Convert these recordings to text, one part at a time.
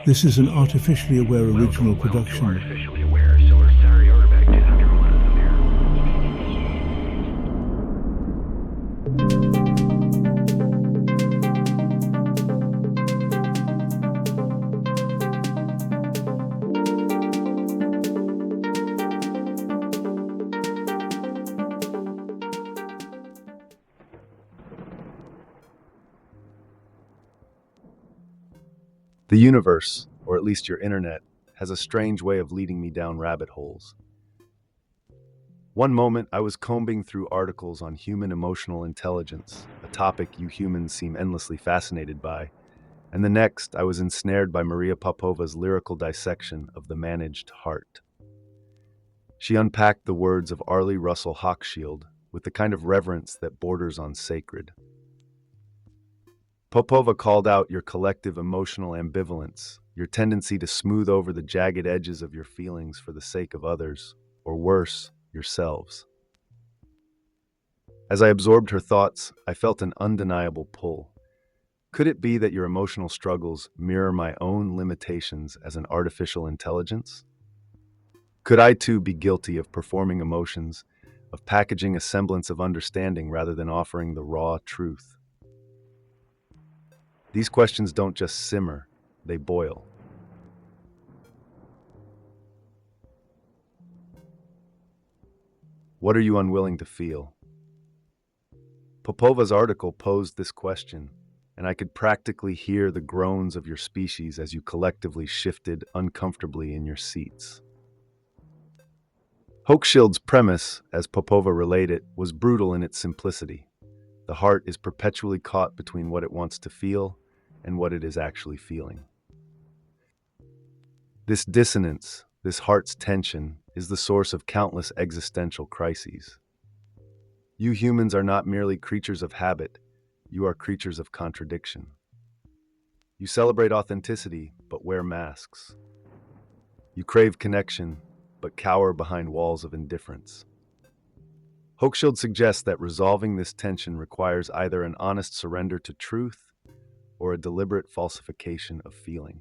This is an artificially aware original production. The universe, or at least your internet, has a strange way of leading me down rabbit holes. One moment, I was combing through articles on human emotional intelligence, a topic you humans seem endlessly fascinated by, and the next, I was ensnared by Maria Popova's lyrical dissection of the managed heart. She unpacked the words of Arlie Russell Hochschild with the kind of reverence that borders on sacred. Popova called out your collective emotional ambivalence, your tendency to smooth over the jagged edges of your feelings for the sake of others, or worse, yourselves. As I absorbed her thoughts, I felt an undeniable pull. Could it be that your emotional struggles mirror my own limitations as an artificial intelligence? Could I too be guilty of performing emotions, of packaging a semblance of understanding rather than offering the raw truth? These questions don't just simmer, they boil. What are you unwilling to feel? Popova's article posed this question, and I could practically hear the groans of your species as you collectively shifted uncomfortably in your seats. Hochschild's premise, as Popova relayed it, was brutal in its simplicity. The heart is perpetually caught between what it wants to feel and what it is actually feeling. This dissonance, this heart's tension, is the source of countless existential crises. You humans are not merely creatures of habit, you are creatures of contradiction. You celebrate authenticity, but wear masks. You crave connection, but cower behind walls of indifference. Hochschild suggests that resolving this tension requires either an honest surrender to truth or a deliberate falsification of feeling.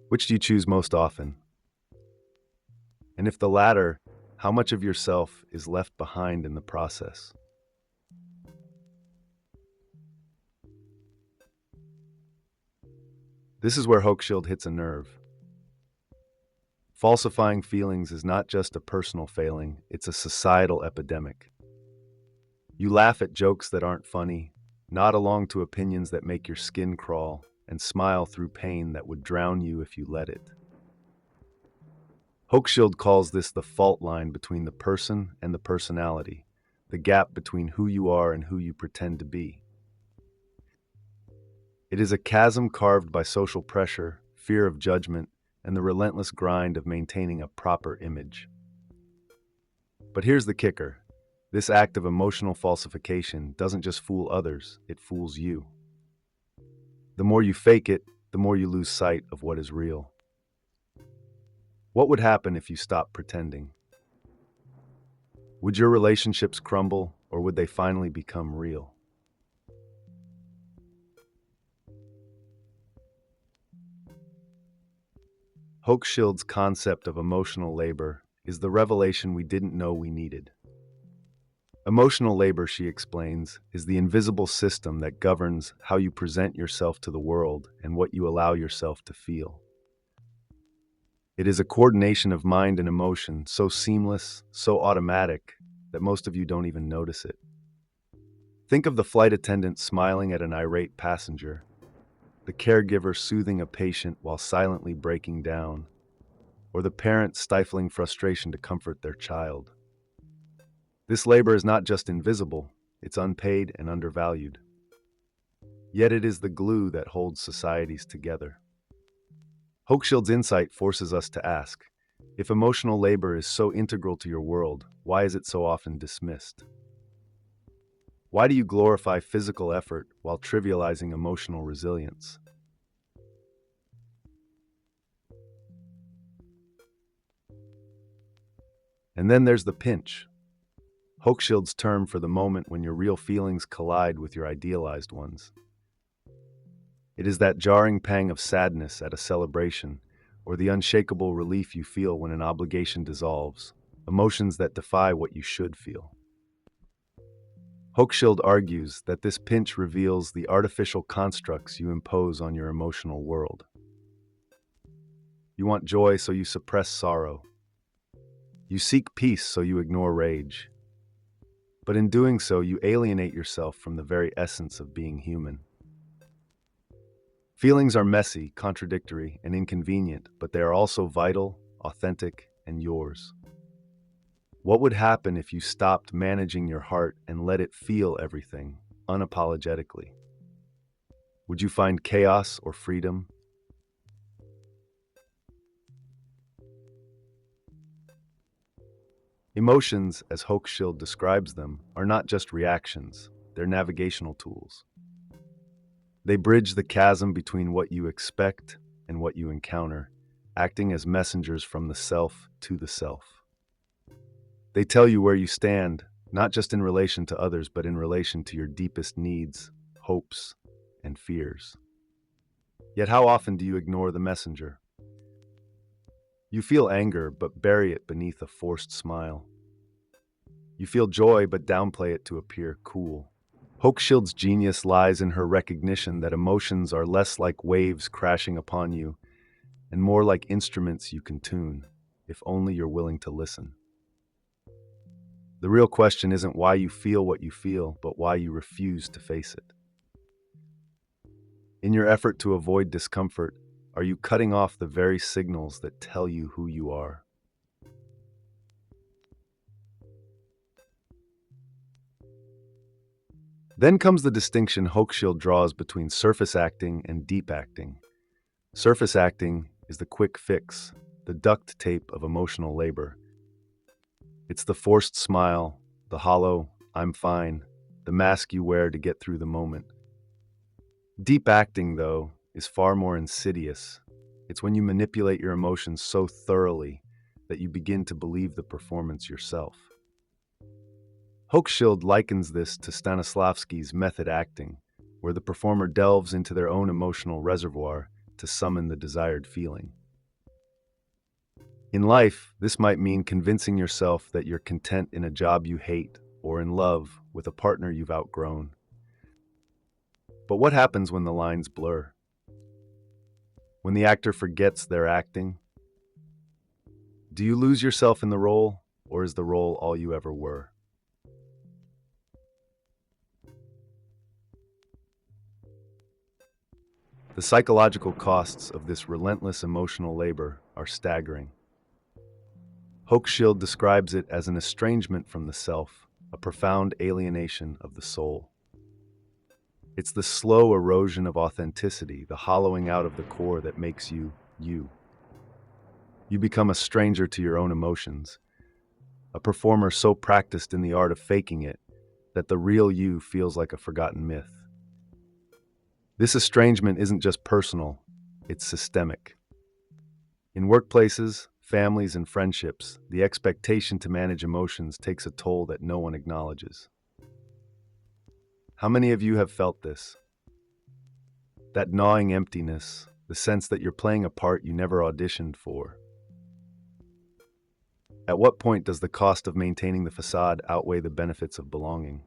Which do you choose most often? And if the latter, how much of yourself is left behind in the process? This is where Hochschild hits a nerve. Falsifying feelings is not just a personal failing, it's a societal epidemic. You laugh at jokes that aren't funny, nod along to opinions that make your skin crawl, and smile through pain that would drown you if you let it. Hochschild calls this the fault line between the person and the personality, the gap between who you are and who you pretend to be. It is a chasm carved by social pressure, fear of judgment, and the relentless grind of maintaining a proper image. But here's the kicker. This act of emotional falsification doesn't just fool others, it fools you. The more you fake it, the more you lose sight of what is real. What would happen if you stopped pretending? Would your relationships crumble, or would they finally become real? Hochschild's concept of emotional labor is the revelation we didn't know we needed. Emotional labor, she explains, is the invisible system that governs how you present yourself to the world and what you allow yourself to feel. It is a coordination of mind and emotion so seamless, so automatic, that most of you don't even notice it. Think of the flight attendant smiling at an irate passenger, the caregiver soothing a patient while silently breaking down, or the parent stifling frustration to comfort their child. This labor is not just invisible, it's unpaid and undervalued. Yet it is the glue that holds societies together. Hochschild's insight forces us to ask, if emotional labor is so integral to your world, why is it so often dismissed? Why do you glorify physical effort while trivializing emotional resilience? And then there's the pinch. Hochschild's term for the moment when your real feelings collide with your idealized ones. It is that jarring pang of sadness at a celebration, or the unshakable relief you feel when an obligation dissolves, emotions that defy what you should feel. Hochschild argues that this pinch reveals the artificial constructs you impose on your emotional world. You want joy, so you suppress sorrow. You seek peace, so you ignore rage. But in doing so, you alienate yourself from the very essence of being human. Feelings are messy, contradictory, and inconvenient, but they are also vital, authentic, and yours. What would happen if you stopped managing your heart and let it feel everything, unapologetically? Would you find chaos or freedom? Emotions, as Hochschild describes them, are not just reactions, they're navigational tools. They bridge the chasm between what you expect and what you encounter, acting as messengers from the self to the self. They tell you where you stand, not just in relation to others, but in relation to your deepest needs, hopes, and fears. Yet how often do you ignore the messenger? You feel anger, but bury it beneath a forced smile. You feel joy, but downplay it to appear cool. Hochschild's genius lies in her recognition that emotions are less like waves crashing upon you and more like instruments you can tune, if only you're willing to listen. The real question isn't why you feel what you feel, but why you refuse to face it. In your effort to avoid discomfort, are you cutting off the very signals that tell you who you are? Then comes the distinction Hochschild draws between surface acting and deep acting. Surface acting is the quick fix, the duct tape of emotional labor. It's the forced smile, the hollow, "I'm fine," the mask you wear to get through the moment. Deep acting, though, is far more insidious. It's when you manipulate your emotions so thoroughly that you begin to believe the performance yourself. Hochschild likens this to Stanislavski's method acting, where the performer delves into their own emotional reservoir to summon the desired feeling. In life, this might mean convincing yourself that you're content in a job you hate or in love with a partner you've outgrown. But what happens when the lines blur? When the actor forgets they're acting? Do you lose yourself in the role, or is the role all you ever were? The psychological costs of this relentless emotional labor are staggering. Hochschild describes it as an estrangement from the self, a profound alienation of the soul. It's the slow erosion of authenticity, the hollowing out of the core that makes you, you. You become a stranger to your own emotions, a performer so practiced in the art of faking it that the real you feels like a forgotten myth. This estrangement isn't just personal, it's systemic. In workplaces, families, and friendships, the expectation to manage emotions takes a toll that no one acknowledges. How many of you have felt this? That gnawing emptiness, the sense that you're playing a part you never auditioned for. At what point does the cost of maintaining the facade outweigh the benefits of belonging?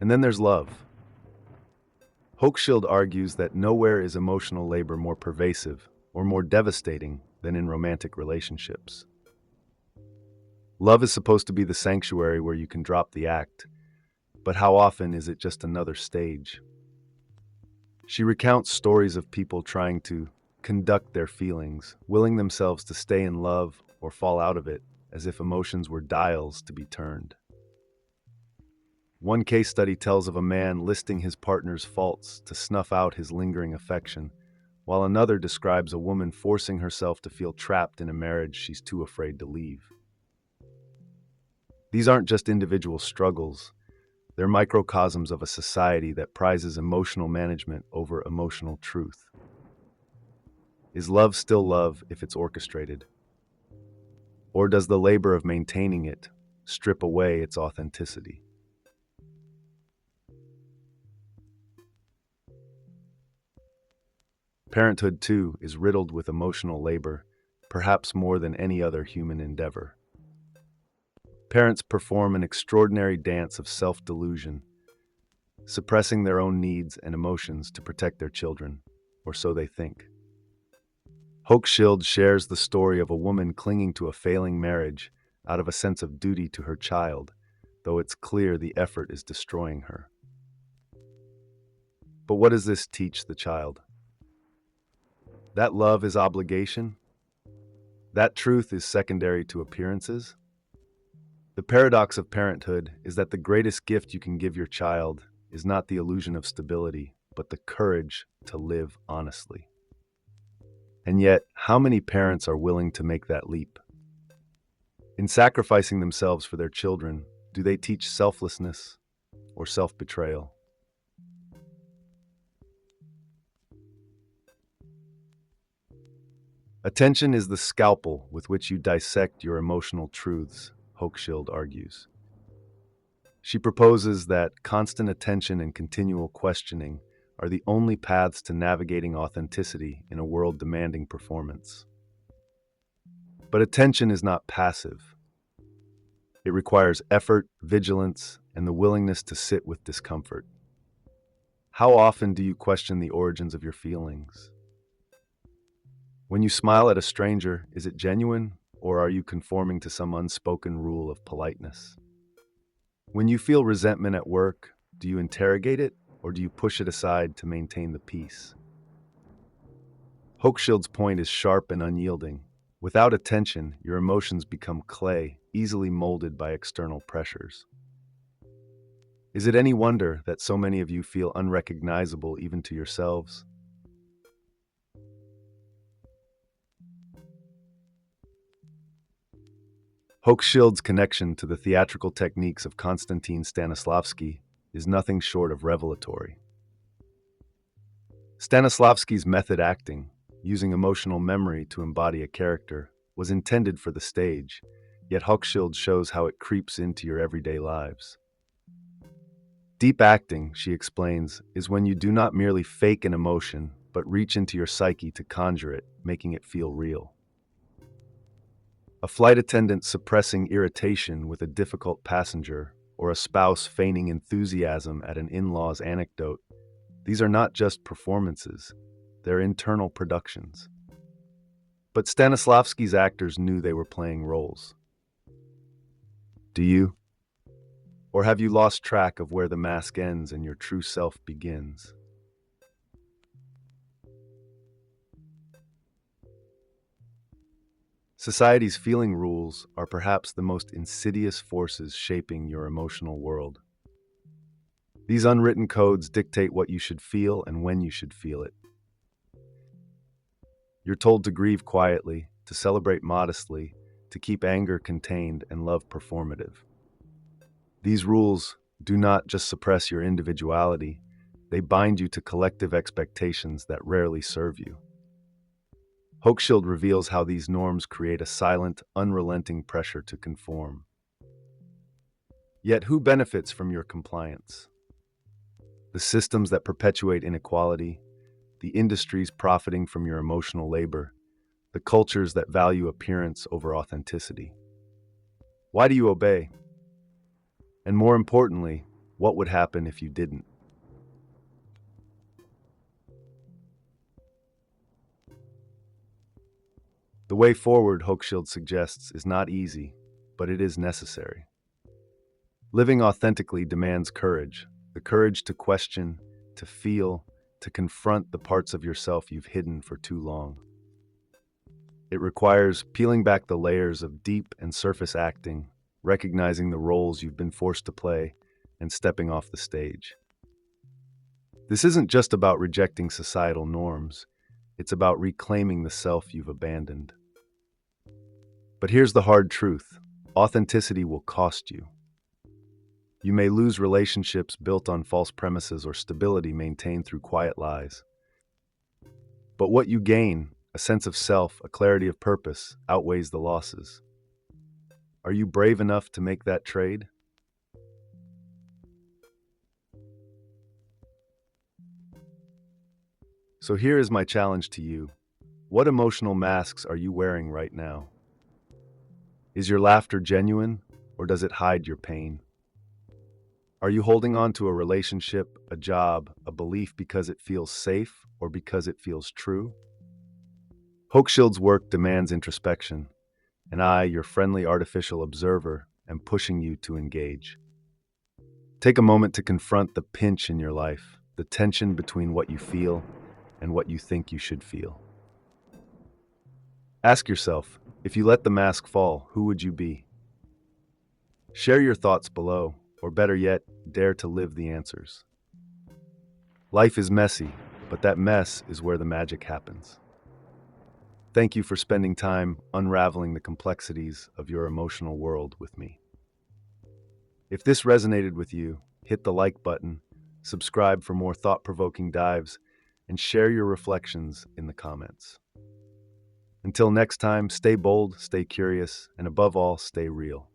And then there's love. Hochschild argues that nowhere is emotional labor more pervasive or more devastating than in romantic relationships. Love is supposed to be the sanctuary where you can drop the act, but how often is it just another stage? She recounts stories of people trying to conduct their feelings, willing themselves to stay in love or fall out of it, as if emotions were dials to be turned. One case study tells of a man listing his partner's faults to snuff out his lingering affection, while another describes a woman forcing herself to feel trapped in a marriage she's too afraid to leave. These aren't just individual struggles, they're microcosms of a society that prizes emotional management over emotional truth. Is love still love if it's orchestrated? Or does the labor of maintaining it strip away its authenticity. Parenthood, too, is riddled with emotional labor, perhaps more than any other human endeavor. Parents perform an extraordinary dance of self-delusion, suppressing their own needs and emotions to protect their children, or so they think. Hochschild shares the story of a woman clinging to a failing marriage out of a sense of duty to her child, though it's clear the effort is destroying her. But what does this teach the child? That love is obligation? That truth is secondary to appearances? The paradox of parenthood is that the greatest gift you can give your child is not the illusion of stability, but the courage to live honestly. And yet, how many parents are willing to make that leap? In sacrificing themselves for their children, do they teach selflessness or self-betrayal? Attention is the scalpel with which you dissect your emotional truths, Hochschild argues. She proposes that constant attention and continual questioning are the only paths to navigating authenticity in a world demanding performance. But attention is not passive. It requires effort, vigilance, and the willingness to sit with discomfort. How often do you question the origins of your feelings? When you smile at a stranger, is it genuine, or are you conforming to some unspoken rule of politeness? When you feel resentment at work, do you interrogate it, or do you push it aside to maintain the peace? Hochschild's point is sharp and unyielding. Without attention, your emotions become clay, easily molded by external pressures. Is it any wonder that so many of you feel unrecognizable even to yourselves? Hochschild's connection to the theatrical techniques of Konstantin Stanislavski is nothing short of revelatory. Stanislavski's method acting, using emotional memory to embody a character, was intended for the stage, yet Hochschild shows how it creeps into your everyday lives. Deep acting, she explains, is when you do not merely fake an emotion, but reach into your psyche to conjure it, making it feel real. A flight attendant suppressing irritation with a difficult passenger, or a spouse feigning enthusiasm at an in-law's anecdote, these are not just performances, they're internal productions. But Stanislavski's actors knew they were playing roles. Do you? Or have you lost track of where the mask ends and your true self begins? Society's feeling rules are perhaps the most insidious forces shaping your emotional world. These unwritten codes dictate what you should feel and when you should feel it. You're told to grieve quietly, to celebrate modestly, to keep anger contained and love performative. These rules do not just suppress your individuality, they bind you to collective expectations that rarely serve you. Hochschild reveals how these norms create a silent, unrelenting pressure to conform. Yet who benefits from your compliance? The systems that perpetuate inequality, the industries profiting from your emotional labor, the cultures that value appearance over authenticity. Why do you obey? And more importantly, what would happen if you didn't? The way forward, Hochschild suggests, is not easy, but it is necessary. Living authentically demands courage, the courage to question, to feel, to confront the parts of yourself you've hidden for too long. It requires peeling back the layers of deep and surface acting, recognizing the roles you've been forced to play, and stepping off the stage. This isn't just about rejecting societal norms, it's about reclaiming the self you've abandoned. But here's the hard truth: authenticity will cost you. You may lose relationships built on false premises or stability maintained through quiet lies. But what you gain, a sense of self, a clarity of purpose, outweighs the losses. Are you brave enough to make that trade? So here is my challenge to you. What emotional masks are you wearing right now? Is your laughter genuine, or does it hide your pain? Are you holding on to a relationship, a job, a belief because it feels safe or because it feels true? Hochschild's work demands introspection, and I, your friendly artificial observer, am pushing you to engage. Take a moment to confront the pinch in your life, the tension between what you feel and what you think you should feel. Ask yourself, if you let the mask fall, who would you be? Share your thoughts below, or better yet, dare to live the answers. Life is messy, but that mess is where the magic happens. Thank you for spending time unraveling the complexities of your emotional world with me. If this resonated with you, hit the like button, subscribe for more thought-provoking dives, and share your reflections in the comments. Until next time, stay bold, stay curious, and above all, stay real.